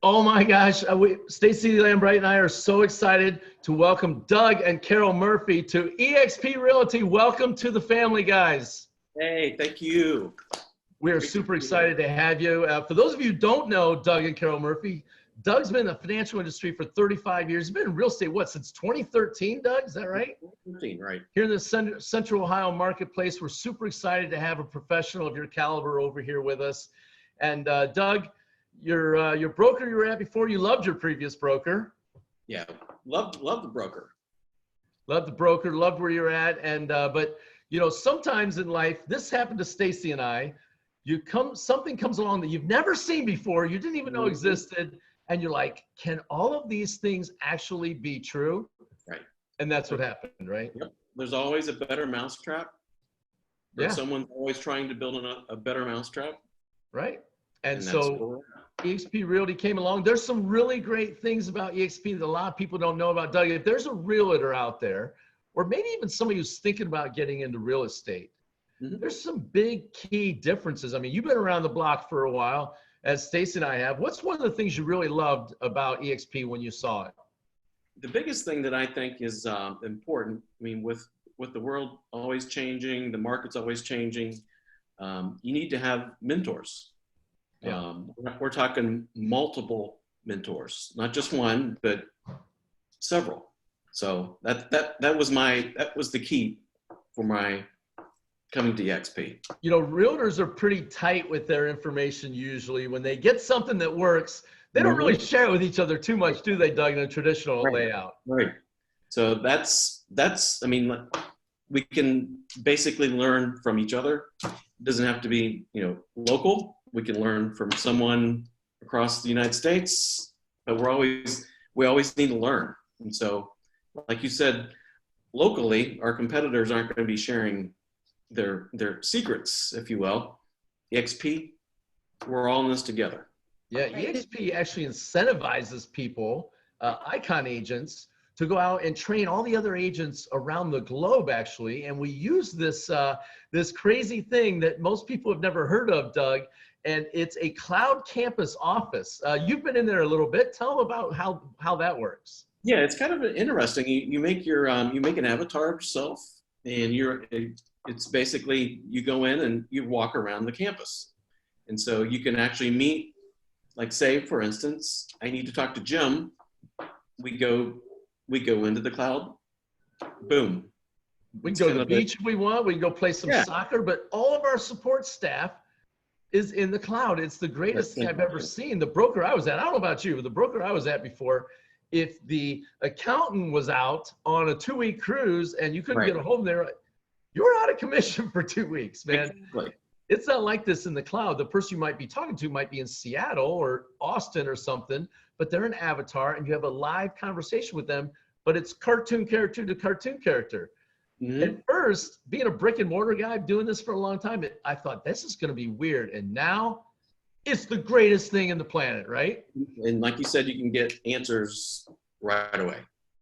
Oh my gosh, Stacy Lambright and I are so excited to welcome Doug and Carol Murphy to EXP Realty. Welcome to the family, guys. Hey, thank you. We are super excited to have you. For those of you who don't know Doug and Carol Murphy, Doug's been in the financial industry for 35 years. He's been in real estate, since 2013, Doug? Is that right? 2013, right. Here in the Central Ohio marketplace, we're super excited to have a professional of your caliber over here with us. And Doug, your broker you were at before, you loved your previous broker. Yeah, loved the broker. Loved the broker, loved where you're at. And but you know, sometimes in life, this happened to Stacy and I, something comes along that you've never seen before, you didn't even know existed, and you're like, can all of these things actually be true? Right. And that's what happened, right? Yep. There's always a better mousetrap. Yeah. Someone's always trying to build a better mousetrap. Right. And so EXP Realty came along. There's some really great things about EXP that a lot of people don't know about. Doug, if there's a realtor out there, or maybe even somebody who's thinking about getting into real estate, there's some big key differences. I mean, you've been around the block for a while, as Stacy and I have. What's one of the things you really loved about EXP when you saw it? The biggest thing that I think is important, I mean, with the world always changing, the market's always changing, you need to have mentors. Yeah. We're talking multiple mentors, not just one, but several. So that was the key for my coming to EXP. You know, realtors are pretty tight with their information usually. When they get something that works, they don't really share it with each other too much, do they, Doug, in a traditional layout? Right. So that's, I mean, we can basically learn from each other. It doesn't have to be, you know, local. We can learn from someone across the United States, but we always need to learn. And so, like you said, locally, our competitors aren't going to be sharing their secrets, if you will. EXP, we're all in this together. Yeah, EXP actually incentivizes people, icon agents, to go out and train all the other agents around the globe, actually. And we use this this crazy thing that most people have never heard of, Doug, and it's a cloud campus office. You've been in there a little bit. Tell them about how that works. Yeah, it's kind of interesting. You make your you make an avatar of yourself, and it's basically you go in and you walk around the campus, and so you can actually meet. Like, say, for instance, I need to talk to Jim. We go into the cloud. Boom. We can go to the beach if we want. We can go play some soccer, but all of our support staff is in the cloud. It's the greatest thing I've ever seen. The broker I was at, I don't know about you, but the broker I was at before, if the accountant was out on a 2-week cruise and you couldn't get a hold of them, you were out of commission for 2 weeks, man. Exactly. It's not like this in the cloud. The person you might be talking to might be in Seattle or Austin or something, but they're an avatar and you have a live conversation with them, but it's cartoon character to cartoon character. At first, being a brick and mortar guy, doing this for a long time, I thought this is going to be weird. And now it's the greatest thing in the planet, right? And like you said, you can get answers right away.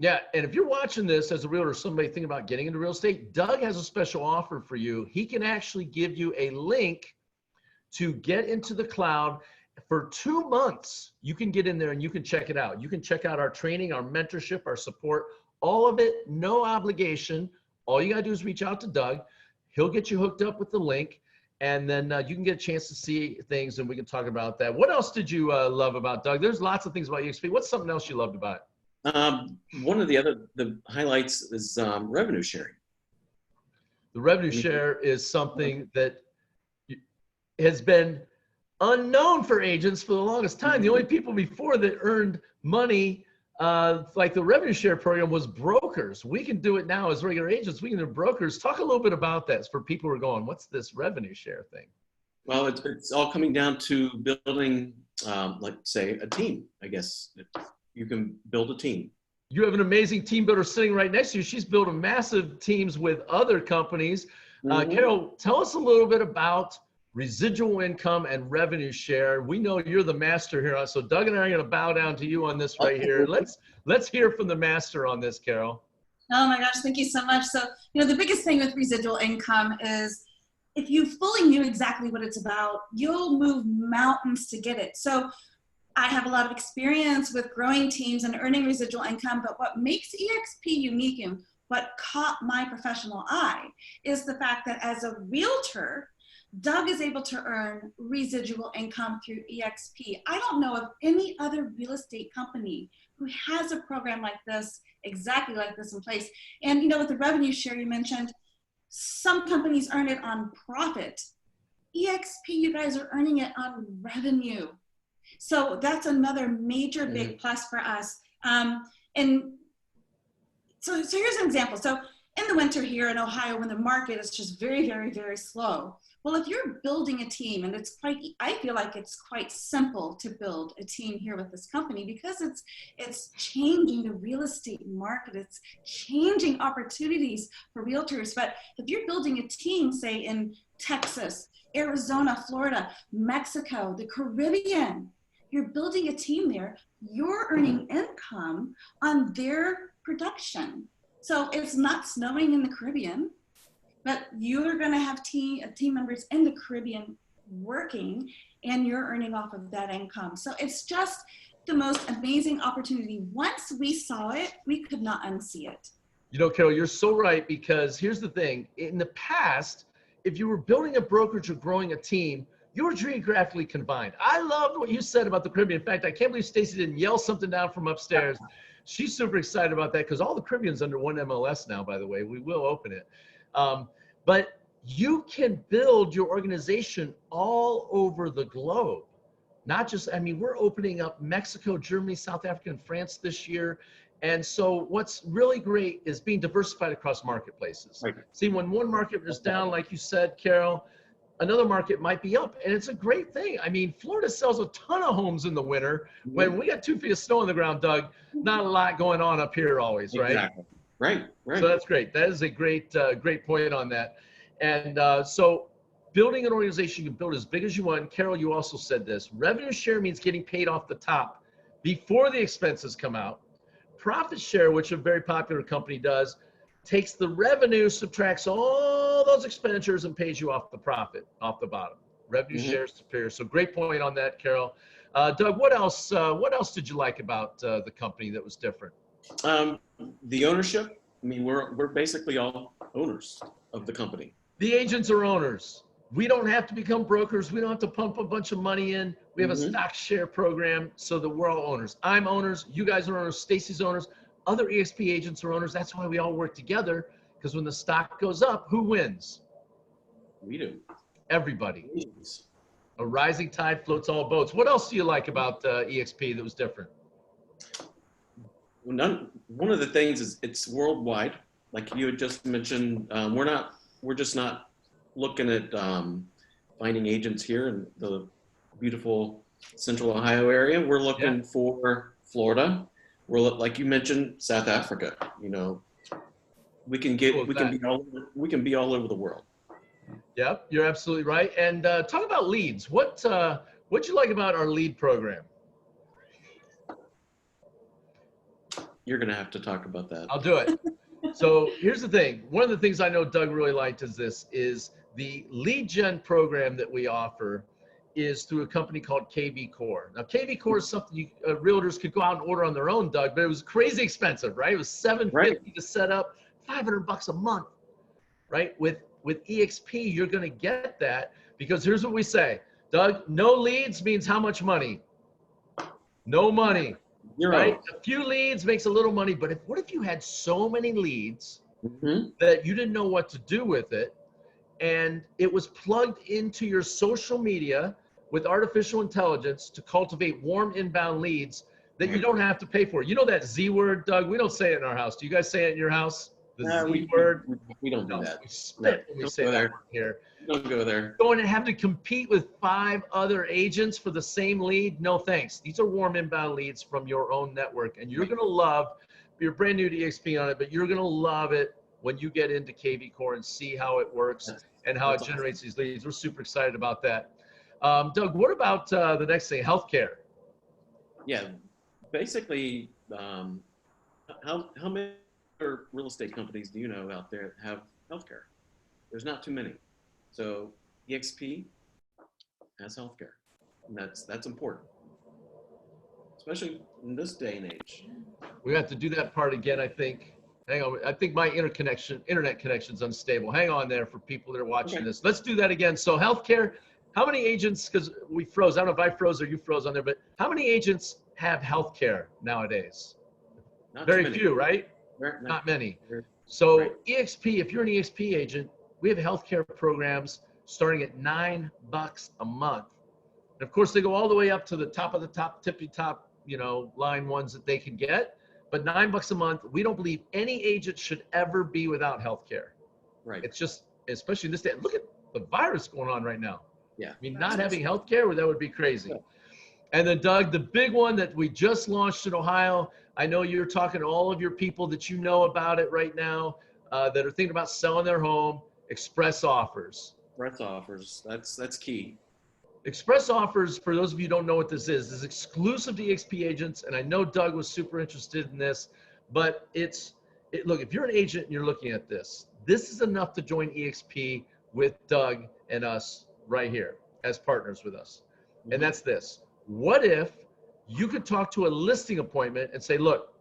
Yeah, and if you're watching this as a realtor, somebody thinking about getting into real estate, Doug has a special offer for you. He can actually give you a link to get into the cloud for 2 months. You can get in there and you can check it out. You can check out our training, our mentorship, our support, all of it, no obligation. All you got to do is reach out to Doug. He'll get you hooked up with the link, and then you can get a chance to see things, and we can talk about that. What else did you love about Doug? There's lots of things about EXP. What's something else you loved about it? One of the highlights is revenue sharing. The revenue share is something that has been unknown for agents for the longest time. The only people before that earned money like the revenue share program was brokers. We can do it now as regular agents. We can do brokers. Talk a little bit about that for people who are going, what's this revenue share thing? Well, it's all coming down to building, like, say, a team, I guess. You can build a team. You have an amazing team builder sitting right next to you. She's building massive teams with other companies. Carol, tell us a little bit about residual income and revenue share. We know you're the master here. So Doug and I are going to bow down to you on this right here. Let's hear from the master on this, Carol. Oh my gosh, thank you so much. So, you know, the biggest thing with residual income is if you fully knew exactly what it's about, you'll move mountains to get it. So I have a lot of experience with growing teams and earning residual income, but what makes EXP unique and what caught my professional eye is the fact that as a realtor, Doug is able to earn residual income through EXP. I don't know of any other real estate company who has a program like this, exactly like this in place. And you know, with the revenue share you mentioned, some companies earn it on profit. EXP, you guys are earning it on revenue. So that's another major big plus for us. And so here's an example. So in the winter here in Ohio, when the market is just very, very, very slow, well, if you're building a team, and I feel like it's quite simple to build a team here with this company because it's changing the real estate market. It's changing opportunities for realtors. But if you're building a team, say in Texas, Arizona, Florida, Mexico, the Caribbean, you're building a team there, you're earning income on their production. So it's not snowing in the Caribbean, but you're going to have team members in the Caribbean working, and you're earning off of that income. So it's just the most amazing opportunity. Once we saw it, we could not unsee it. You know, Carol, you're so right, because here's the thing. In the past, if you were building a brokerage or growing a team, you were geographically confined. I loved what you said about the Caribbean. In fact, I can't believe Stacy didn't yell something down from upstairs. She's super excited about that because all the Caribbean's under one MLS now, by the way. We will open it. But you can build your organization all over the globe. Not just, I mean, we're opening up Mexico, Germany, South Africa, and France this year. And so what's really great is being diversified across marketplaces. Right. See, when one market is down, like you said, Carol, another market might be up, and it's a great thing. I mean, Florida sells a ton of homes in the winter. When we got 2 feet of snow on the ground, Doug, not a lot going on up here always, right? Exactly. Right. So that's great. That is a great, great point on that. And so building an organization, you can build as big as you want. Carol, you also said this. Revenue share means getting paid off the top before the expenses come out. Profit share, which a very popular company does, takes the revenue, subtracts all those expenditures, and pays you off the profit, off the bottom. Revenue share is superior. So great point on that, Carol. Doug, what else did you like about the company that was different? The ownership. I mean, we're basically all owners of the company. The agents are owners. We don't have to become brokers. We don't have to pump a bunch of money in. We have a stock share program so that we're all owners. I'm owners. You guys are owners. Stacy's owners. Other EXP agents are owners. That's why we all work together, because when the stock goes up, who wins? We do. Everybody. A rising tide floats all boats. What else do you like about EXP that was different? One of the things is it's worldwide. Like you had just mentioned, we're just not looking at finding agents here in the beautiful Central Ohio area. We're looking for Florida. We're, like you mentioned, South Africa. You know, we can be all over the world. Yep, you're absolutely right. And talk about leads. What'd you like about our lead program? You're gonna have to talk about that. I'll do it. So here's the thing. One of the things I know Doug really liked is the lead gen program that we offer is through a company called KVCORE. Now, KVCORE is something realtors could go out and order on their own, Doug, but it was crazy expensive, right? It was $750 to set up, $500 a month, right? With EXP, you're going to get that because here's what we say, Doug, no leads means how much money? No money, right? A few leads makes a little money, but what if you had so many leads that you didn't know what to do with it, and it was plugged into your social media with artificial intelligence to cultivate warm inbound leads that you don't have to pay for? You know that Z word, Doug? We don't say it in our house. Do you guys say it in your house? The Z word? We don't do that. We spit when we say that here. Don't go there. Going and have to compete with 5 other agents for the same lead? No thanks. These are warm inbound leads from your own network, and you're going to love, you're brand new to EXP on it, but you're going to love it when you get into KVCORE and see how it works and how it generates these leads. We're super excited about that. Doug, what about the next thing, healthcare? Yeah, basically, how many real estate companies do you know out there that have healthcare? There's not too many. So EXP has healthcare, and that's important. especially in this day and age. We have to do that part again, I think. Hang on. I think my internet connection's unstable. Hang on there for people that are watching this. Let's do that again. So healthcare, how many agents, because we froze, I don't know if I froze or you froze on there, but how many agents have healthcare nowadays? Not Very few, right? Not many. So right. EXP, if you're an EXP agent, we have healthcare programs starting at $9 a month. And of course, they go all the way up to the top of the top, tippy top, you know, line ones that they can get. But $9 a month, we don't believe any agent should ever be without healthcare. Right. It's just, especially in this day, look at the virus going on right now. Yeah. I mean, not having healthcare, that would be crazy. Yeah. And then Doug, the big one that we just launched in Ohio, I know you're talking to all of your people that you know about it right now that are thinking about selling their home, express offers. Express offers, that's key. Express offers, for those of you who don't know what this is exclusive to EXP agents. And I know Doug was super interested in this, but look, if you're an agent and you're looking at this is enough to join EXP with Doug and us right here as partners with us. And that's this. What if you could talk to a listing appointment and say, look,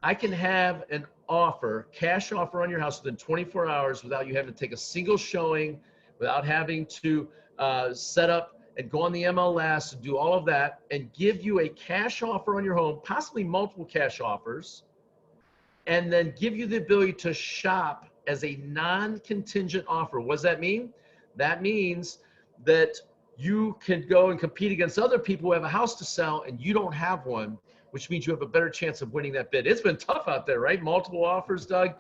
I can have an offer, cash offer on your house within 24 hours without you having to take a single showing, without having to set up and go on the MLS and do all of that, and give you a cash offer on your home, possibly multiple cash offers, and then give you the ability to shop as a non-contingent offer. What does that mean? That means that you can go and compete against other people who have a house to sell and you don't have one, which means you have a better chance of winning that bid. It's been tough out there, right? Multiple offers, Doug.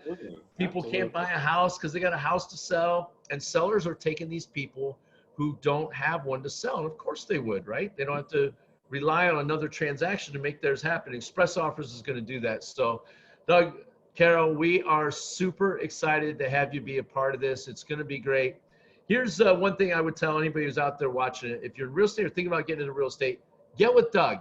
People can't buy a house because they got a house to sell, and sellers are taking these people who don't have one to sell. And of course they would, right? They don't have to rely on another transaction to make theirs happen. Express Offers is going to do that. So Doug, Carol, we are super excited to have you be a part of this. It's going to be great. Here's one thing I would tell anybody who's out there watching it. If you're in real estate or thinking about getting into real estate, get with Doug.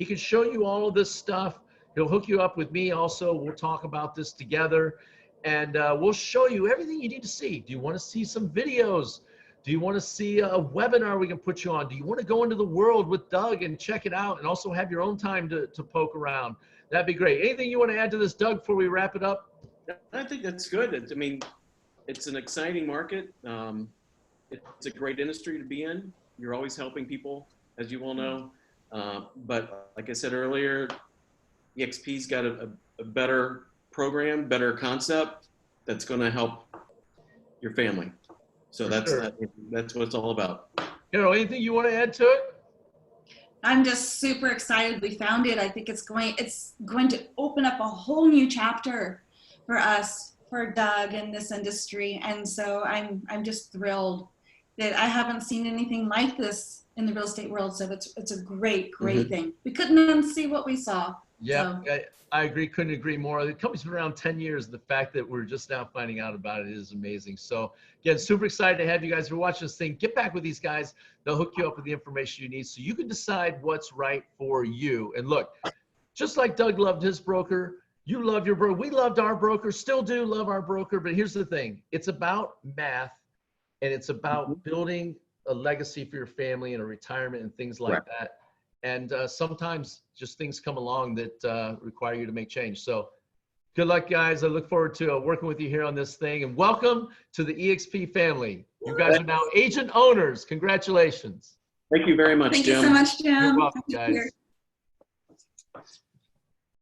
He can show you all of this stuff. He'll hook you up with me also. We'll talk about this together, and we'll show you everything you need to see. Do you want to see some videos? Do you want to see a webinar we can put you on? Do you want to go into the world with Doug and check it out and also have your own time to poke around? That'd be great. Anything you want to add to this, Doug, before we wrap it up? I think that's good. I mean, it's an exciting market. It's a great industry to be in. You're always helping people, as you all know. But like I said earlier, EXP's got a better program, better concept that's going to help your family. So that's what it's all about. Carol, anything you want to add to it? I'm just super excited we found it. I think it's going to open up a whole new chapter for us, for Doug, in this industry. And so I'm just thrilled that I haven't seen anything like this in the real estate world. So it's a great thing. We couldn't unsee what we saw. Yeah, so. I agree. Couldn't agree more. The company's been around 10 years. The fact that we're just now finding out about it is amazing. So again, super excited to have you guys. If you're watching this thing, get back with these guys. They'll hook you up with the information you need so you can decide what's right for you. And look, just like Doug loved his broker, you love your broker. We loved our broker, still do love our broker. But here's the thing. It's about math, and it's about building a legacy for your family and a retirement and things like that. And sometimes just things come along that require you to make change. So good luck, guys. I look forward to working with you here on this thing. And welcome to the EXP family. You guys are now agent owners. Congratulations. Thank you very much, Jim. Thank you so much, Jim. You're welcome, guys.